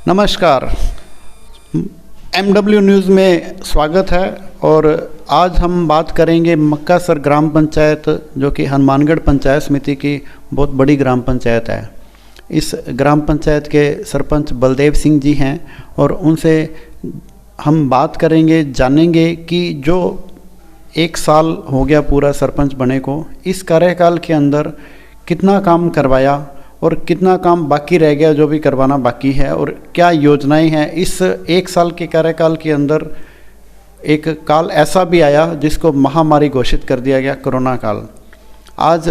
नमस्कार। MW news में स्वागत है और आज हम बात करेंगे मक्कासर ग्राम पंचायत, जो कि हनुमानगढ़ पंचायत समिति की बहुत बड़ी ग्राम पंचायत है। इस ग्राम पंचायत के सरपंच बलदेव सिंह जी हैं और उनसे हम बात करेंगे, जानेंगे कि जो 1 साल हो गया पूरा सरपंच बने को, इस कार्यकाल के अंदर कितना काम करवाया और कितना काम बाकी रह गया, जो भी करवाना बाकी है, और क्या योजनाएं हैं। इस 1 साल के कार्यकाल के अंदर एक काल ऐसा भी आया जिसको महामारी घोषित कर दिया गया, कोरोना काल। आज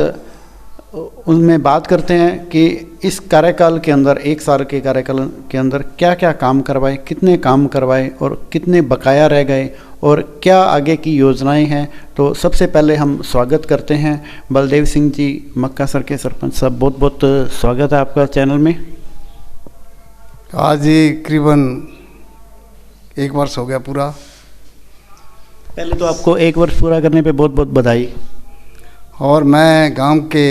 उनमें बात करते हैं कि इस कार्यकाल के अंदर, 1 साल के कार्यकाल के अंदर क्या क्या काम करवाए, कितने काम करवाए और कितने बकाया रह गए और क्या आगे की योजनाएं हैं। तो सबसे पहले हम स्वागत करते हैं बलदेव सिंह जी, मक्कासर के सरपंच साहब। बहुत बहुत स्वागत है आपका चैनल में। आज ही करीबन 1 वर्ष हो गया पूरा। पहले तो आपको 1 वर्ष पूरा करने पे बहुत बहुत बधाई। और मैं गांव के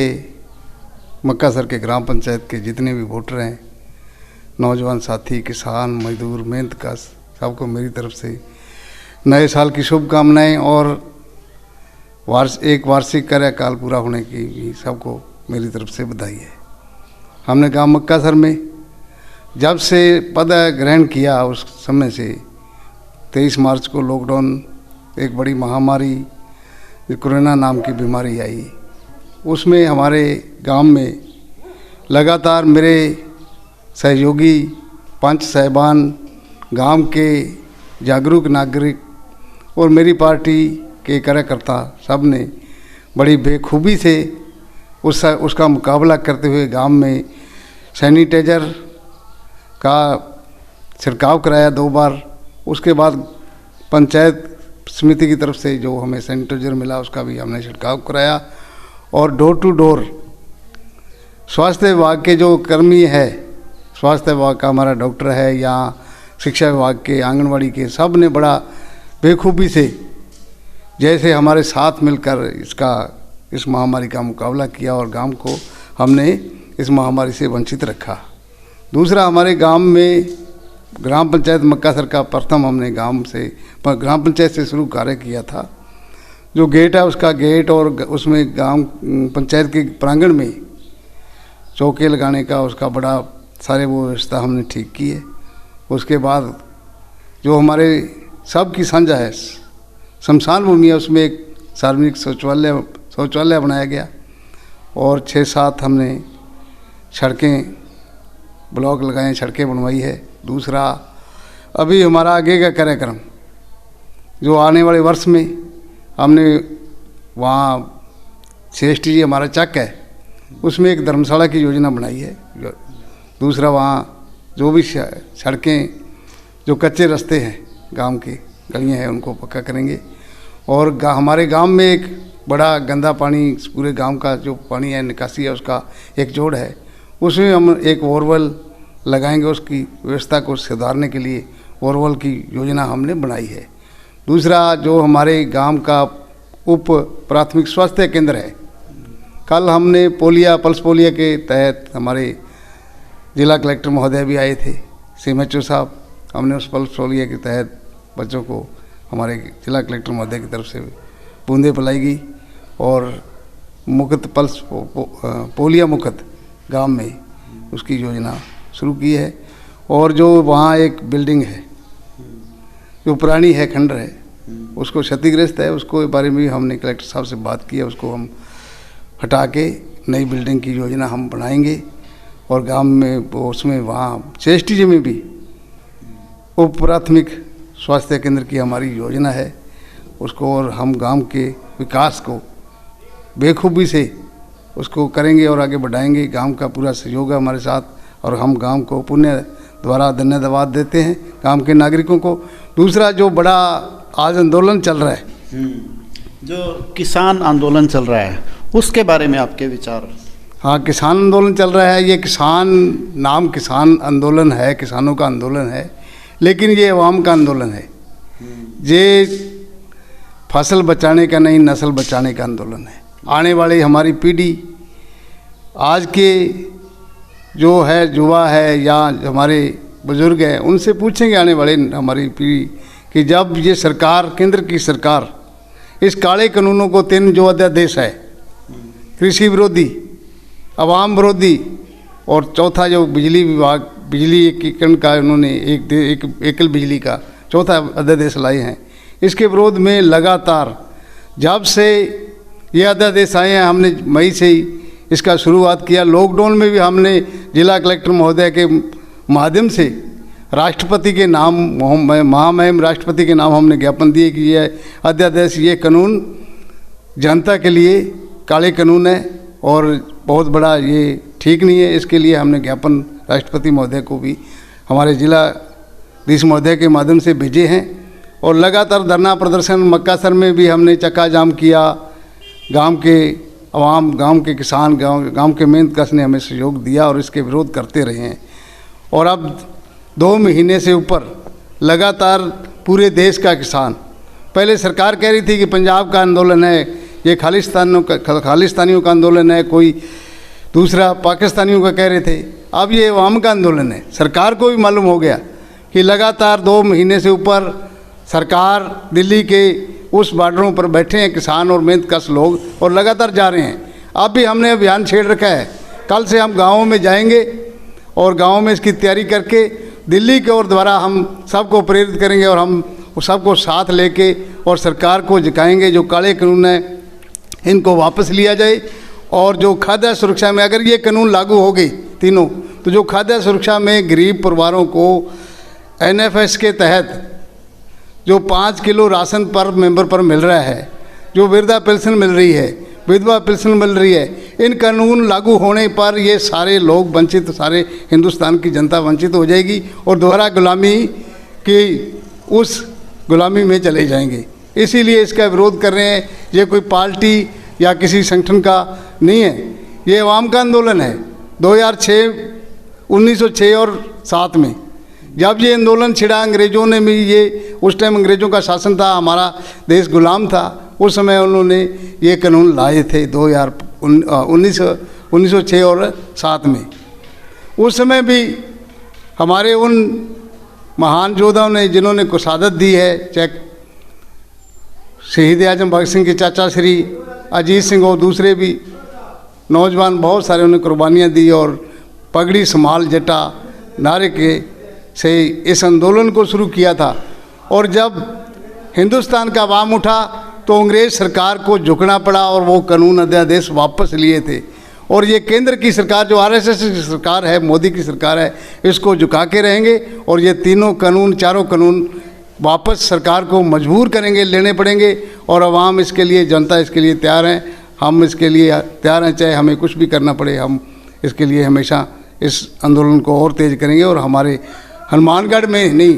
मक्कासर के ग्राम पंचायत के जितने भी वोटर हैं, नौजवान साथी, किसान, मजदूर, मेहनतकश, सबको मेरी तरफ से नए साल की शुभकामनाएं और एक वार्षिक कार्यकाल पूरा होने की भी सबको मेरी तरफ से बधाई है। हमने गांव मक्कासर में जब से पद ग्रहण किया, उस समय से 23 मार्च को लॉकडाउन, एक बड़ी महामारी कोरोना नाम की बीमारी आई, उसमें हमारे गांव में लगातार मेरे सहयोगी, पंच साहिबान, गांव के जागरूक नागरिक और मेरी पार्टी के कार्यकर्ता सब ने बड़ी बेखूबी से उसका मुकाबला करते हुए गांव में सैनिटाइजर का छिड़काव कराया 2 बार। उसके बाद पंचायत समिति की तरफ से जो हमें सैनिटाइजर मिला, उसका भी हमने छिड़काव कराया। और डोर टू डोर स्वास्थ्य विभाग के जो कर्मी है, स्वास्थ्य विभाग का हमारा डॉक्टर है या शिक्षा विभाग के, आंगनवाड़ी के, सब ने बड़ा बेखूबी से जैसे हमारे साथ मिलकर इस महामारी का मुकाबला किया और गांव को हमने इस महामारी से वंचित रखा। दूसरा, हमारे गांव में ग्राम पंचायत मक्कासर का प्रथम हमने ग्राम पंचायत से शुरू कार्य किया था। जो गेट है उसका गेट और उसमें गांव पंचायत के प्रांगण में चौके लगाने का, उसका बड़ा सारे वो व्यवस्था हमने ठीक की है। उसके बाद जो हमारे सबकी साझा है शमशान भूमि है, उसमें एक सार्वजनिक शौचालय बनाया गया और 6-7 हमने सड़कें, ब्लॉक लगाए, सड़कें बनवाई है। दूसरा, अभी हमारा आगे का कार्यक्रम जो आने वाले वर्ष में हमने वहाँ CST जी हमारा चक है, उसमें एक धर्मशाला की योजना बनाई है। दूसरा, वहाँ जो भी सड़कें, जो कच्चे रास्ते हैं, गांव की गलियाँ हैं, उनको पक्का करेंगे। और हमारे गांव में एक बड़ा गंदा पानी, पूरे गांव का जो पानी है, निकासी है, उसका एक जोड़ है, उसमें हम एक बोरवेल लगाएंगे। उसकी व्यवस्था को सुधारने के लिए बोरवेल की योजना हमने बनाई है। दूसरा, जो हमारे गांव का उप प्राथमिक स्वास्थ्य केंद्र है, कल हमने पल्स पोलियो के तहत हमारे जिला कलेक्टर महोदय भी आए थे, CMHO साहब। हमने उस पल्स पोलियो के तहत बच्चों को हमारे जिला कलेक्टर महोदय की तरफ से बूंदें पिलाई गई और मुक्त पोलियो मुक्त गांव में उसकी योजना शुरू की है। और जो वहाँ एक बिल्डिंग है जो पुरानी है, खंडर है, उसको क्षतिग्रस्त है, उसको बारे में भी हमने कलेक्टर साहब से बात की है। उसको हम हटा के नई बिल्डिंग की योजना हम बनाएंगे और गांव में उसमें वहाँ CST जी में भी उप प्राथमिक स्वास्थ्य केंद्र की हमारी योजना है उसको, और हम गांव के विकास को बेखूबी से उसको करेंगे और आगे बढ़ाएंगे। गांव का पूरा सहयोग है हमारे साथ और हम गांव को पुण्य द्वारा धन्यवाद देते हैं गांव के नागरिकों को। दूसरा, जो बड़ा आज आंदोलन चल रहा है, जो किसान आंदोलन चल रहा है, उसके बारे में आपके विचार? हाँ, किसान आंदोलन चल रहा है। ये किसान आंदोलन है, किसानों का आंदोलन है, लेकिन ये अवाम का आंदोलन है। ये फसल बचाने का नहीं, नस्ल बचाने का आंदोलन है। आने वाली हमारी पीढ़ी, आज के जो है युवा है या हमारे बुजुर्ग हैं उनसे पूछेंगे आने वाले हमारी पीढ़ी कि जब ये सरकार, केंद्र की सरकार, इस काले कानूनों को 3 जो अध्यादेश है, कृषि विरोधी, आवाम विरोधी और चौथा जो बिजली विभाग, बिजली एकीकरण का उन्होंने एक एकल बिजली का चौथा अध्यादेश लाए हैं, इसके विरोध में लगातार जब से ये अध्यादेश आए हैं, हमने मई से ही इसका शुरुआत किया। लॉकडाउन में भी हमने जिला कलेक्टर महोदय के माध्यम से राष्ट्रपति के नाम, महामहिम राष्ट्रपति के नाम हमने ज्ञापन दिए कि ये अध्यादेश, ये कानून जनता के लिए काले कानून है और बहुत बड़ा ये ठीक नहीं है। इसके लिए हमने ज्ञापन राष्ट्रपति महोदय को भी हमारे जिलाधीश महोदय के माध्यम से भेजे हैं और लगातार धरना प्रदर्शन मक्कासर में भी हमने चक्का जाम किया। गांव के आवाम, गांव के किसान, गांव के मेहनत कश ने हमें सहयोग दिया और इसके विरोध करते रहे हैं। और अब 2 महीने से ऊपर लगातार पूरे देश का किसान, पहले सरकार कह रही थी कि पंजाब का आंदोलन है, ये खालिस्तानियों का आंदोलन है, कोई दूसरा पाकिस्तानियों का कह रहे थे, अब ये अवाम का आंदोलन है। सरकार को भी मालूम हो गया कि लगातार 2 महीने से ऊपर सरकार दिल्ली के उस बॉर्डरों पर बैठे हैं किसान और मेहनतकश लोग और लगातार जा रहे हैं। अब भी हमने अभियान छेड़ रखा है, कल से हम गाँवों में जाएंगे और गाँव में इसकी तैयारी करके दिल्ली के ओर द्वारा हम सबको प्रेरित करेंगे और हम सबको साथ लेके और सरकार को दिखाएंगे जो काले कानून हैं इनको वापस लिया जाए। और जो खाद्य सुरक्षा में अगर ये कानून लागू हो गई तीनों, तो जो खाद्य सुरक्षा में गरीब परिवारों को NFS के तहत जो 5 किलो राशन पर मेंबर पर मिल रहा है, जो वृद्धा पेंशन मिल रही है, विधवा पेंशन मिल रही है, इन कानून लागू होने पर ये सारे लोग वंचित, सारे हिंदुस्तान की जनता वंचित हो जाएगी और दोहरा गुलामी की उस गुलामी में चले जाएंगे। इसीलिए इसका विरोध कर रहे हैं। ये कोई पार्टी या किसी संगठन का नहीं है, ये अवाम का आंदोलन है। 1906 और 7 में जब ये आंदोलन छिड़ा, अंग्रेज़ों ने भी ये, उस टाइम अंग्रेज़ों का शासन था, हमारा देश गुलाम था, उस समय उन्होंने ये कानून लाए थे 1906 और 7 में। उस समय भी हमारे उन महान योद्धाओं ने जिन्होंने को शहादत दी है, चाहे शहीद आजम भगत सिंह के चाचा श्री अजीत सिंह और दूसरे भी नौजवान, बहुत सारे उन्होंने कुर्बानियाँ दी और पगड़ी संभाल जटा नारे के से इस आंदोलन को शुरू किया था। और जब हिंदुस्तान का अवाम उठा तो अंग्रेज़ सरकार को झुकना पड़ा और वो कानून अध्यादेश वापस लिए थे। और ये केंद्र की सरकार जो RSS की सरकार है, मोदी की सरकार है, इसको झुका के रहेंगे और ये तीनों कानून, चारों कानून वापस सरकार को मजबूर करेंगे, लेने पड़ेंगे। और अवाम इसके लिए, जनता इसके लिए तैयार हैं, हम इसके लिए तैयार हैं, चाहे हमें कुछ भी करना पड़े, हम इसके लिए हमेशा इस आंदोलन को और तेज़ करेंगे। और हमारे हनुमानगढ़ में नहीं,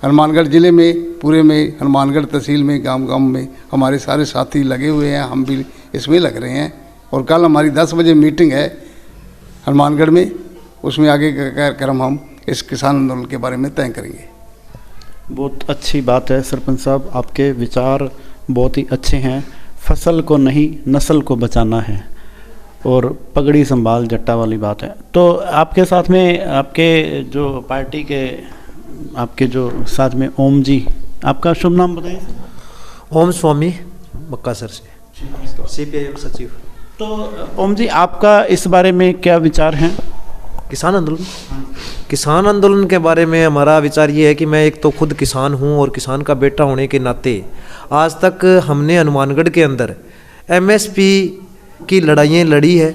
हनुमानगढ़ ज़िले में, पूरे में, हनुमानगढ़ तहसील में, गांव में हमारे सारे साथी लगे हुए हैं, हम भी इसमें लग रहे हैं। और कल हमारी 10 बजे मीटिंग है हनुमानगढ़ में, उसमें आगे का कार्यक्रम हम इस किसान आंदोलन के बारे में तय करेंगे। बहुत अच्छी बात है सरपंच साहब, आपके विचार बहुत ही अच्छे हैं। फसल को नहीं, नस्ल को बचाना है और पगड़ी संभाल जट्टा वाली बात है। तो आपके साथ में आपके जो पार्टी के, आपके जो साथ में ओम जी, आपका शुभ नाम बताइए। ओम स्वामी, मक्कासर से, CPIM सचिव। तो ओम जी, आपका इस बारे में क्या विचार हैं? किसान आंदोलन के बारे में हमारा विचार ये है कि मैं एक तो खुद किसान हूँ और किसान का बेटा होने के नाते आज तक हमने हनुमानगढ़ के अंदर MSP की लड़ाइयाँ लड़ी है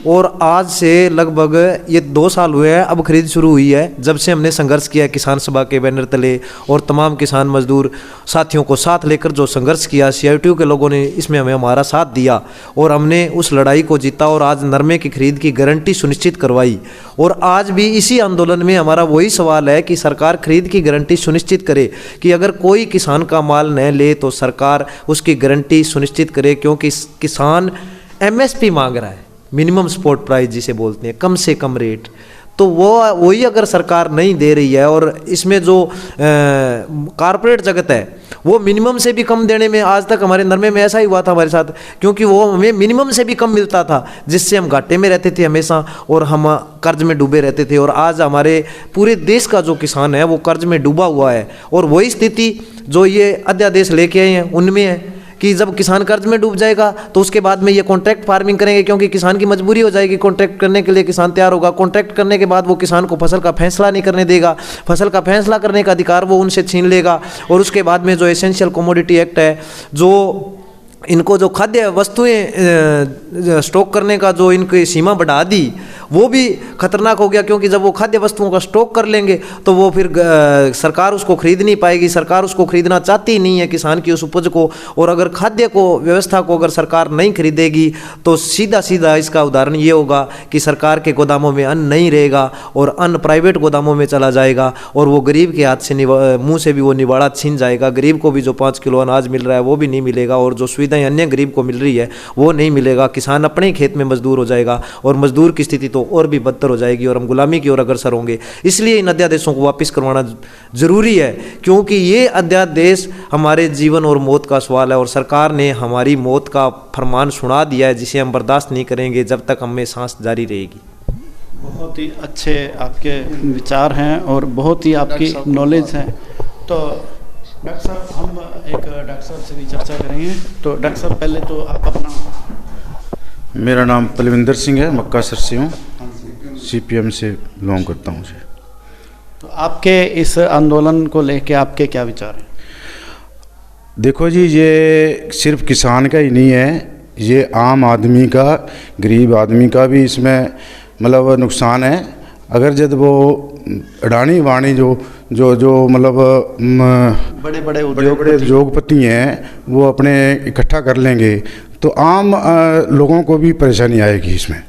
और आज से लगभग ये 2 साल हुए हैं, अब खरीद शुरू हुई है। जब से हमने संघर्ष किया किसान सभा के बैनर तले और तमाम किसान मजदूर साथियों को साथ लेकर जो संघर्ष किया, CITU के लोगों ने इसमें हमें हमारा साथ दिया और हमने उस लड़ाई को जीता और आज नरमे की खरीद की गारंटी सुनिश्चित करवाई। और आज भी इसी आंदोलन में हमारा वही सवाल है कि सरकार खरीद की गारंटी सुनिश्चित करे कि अगर कोई किसान का माल न ले तो सरकार उसकी गारंटी सुनिश्चित करे, क्योंकि किसान MSP मांग रहा है, मिनिमम सपोर्ट प्राइस जिसे बोलते हैं, कम से कम रेट। तो वही अगर सरकार नहीं दे रही है, और इसमें जो कारपोरेट जगत है वो मिनिमम से भी कम देने में, आज तक हमारे नरमे में ऐसा ही हुआ था हमारे साथ, क्योंकि वो हमें मिनिमम से भी कम मिलता था, जिससे हम घाटे में रहते थे हमेशा और हम कर्ज में डूबे रहते थे। और आज हमारे पूरे देश का जो किसान है वो कर्ज में डूबा हुआ है, और वही स्थिति जो ये अध्यादेश लेके आए हैं उनमें है कि जब किसान कर्ज में डूब जाएगा तो उसके बाद में ये कॉन्ट्रैक्ट फार्मिंग करेंगे, क्योंकि किसान की मजबूरी हो जाएगी, कॉन्ट्रैक्ट करने के लिए किसान तैयार होगा। कॉन्ट्रैक्ट करने के बाद वो किसान को फसल का फैसला नहीं करने देगा, फसल का फैसला करने का अधिकार वो उनसे छीन लेगा। और उसके बाद में जो एसेंशियल कमोडिटी एक्ट है, जो इनको जो खाद्य वस्तुएं स्टॉक करने का जो इनकी सीमा बढ़ा दी, वो भी खतरनाक हो गया, क्योंकि जब वो खाद्य वस्तुओं का स्टॉक कर लेंगे तो वो फिर सरकार उसको खरीद नहीं पाएगी। सरकार उसको खरीदना चाहती नहीं है किसान की उस उपज को, और अगर खाद्य को व्यवस्था को अगर सरकार नहीं खरीदेगी तो सीधा सीधा इसका उदाहरण ये होगा कि सरकार के गोदामों में अन्न नहीं रहेगा और अन्न प्राइवेट गोदामों में चला जाएगा, और वो गरीब के हाथ से मुँह से भी वो निवाड़ा छीन जाएगा। गरीब को भी जो 5 किलो अनाज मिल रहा है वो भी नहीं मिलेगा, और जो सुविधाएं अन्य गरीब को मिल रही है वो नहीं मिलेगा। किसान अपने ही खेत में मजदूर हो जाएगा, और मजदूर की स्थिति तो और भी बदतर हो जाएगी, और हम गुलामी की ओर अग्रसर होंगे। इसलिए इन अध्यादेशों को वापस करवाना जरूरी है, क्योंकि ये अध्यादेश हमारे जीवन और मौत का सवाल है, और सरकार ने हमारी मौत का फरमान सुना दिया है, जिसे हम बर्दाश्त नहीं करेंगे जब तक हमें सांस जारी रहेगी। बहुत ही अच्छे आपके विचार हैं और बहुत ही आपकी नॉलेज है। तो डॉक्टर साहब, हम एक डॉक्टर साहब से भी चर्चा करेंगे। तो डॉक्टर साहब, पहले तो आप अपना। मेरा नाम पलविंदर सिंह है, मक्कासर से हूँ, CPM से बिलोंग करता हूँ। तो आपके इस आंदोलन को लेके आपके क्या विचार हैं? देखो जी, ये सिर्फ किसान का ही नहीं है, ये आम आदमी का, गरीब आदमी का भी इसमें मतलब नुकसान है। अगर जब वो अडानी वाणी जो मतलब बड़े बड़े उद्योगपति हैं वो अपने इकट्ठा कर लेंगे तो आम लोगों को भी परेशानी आएगी इसमें,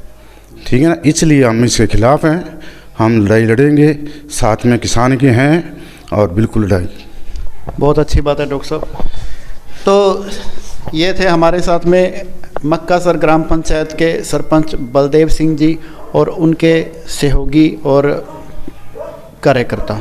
ठीक है ना। इसलिए हम इसके खिलाफ हैं, हम लड़ाई लड़ेंगे, साथ में किसान के हैं, और बिल्कुल लड़ाई। बहुत अच्छी बात है डॉक्टर साहब। तो ये थे हमारे साथ में मक्कासर ग्राम पंचायत के सरपंच बलदेव सिंह जी और उनके सहयोगी और कार्यकर्ता।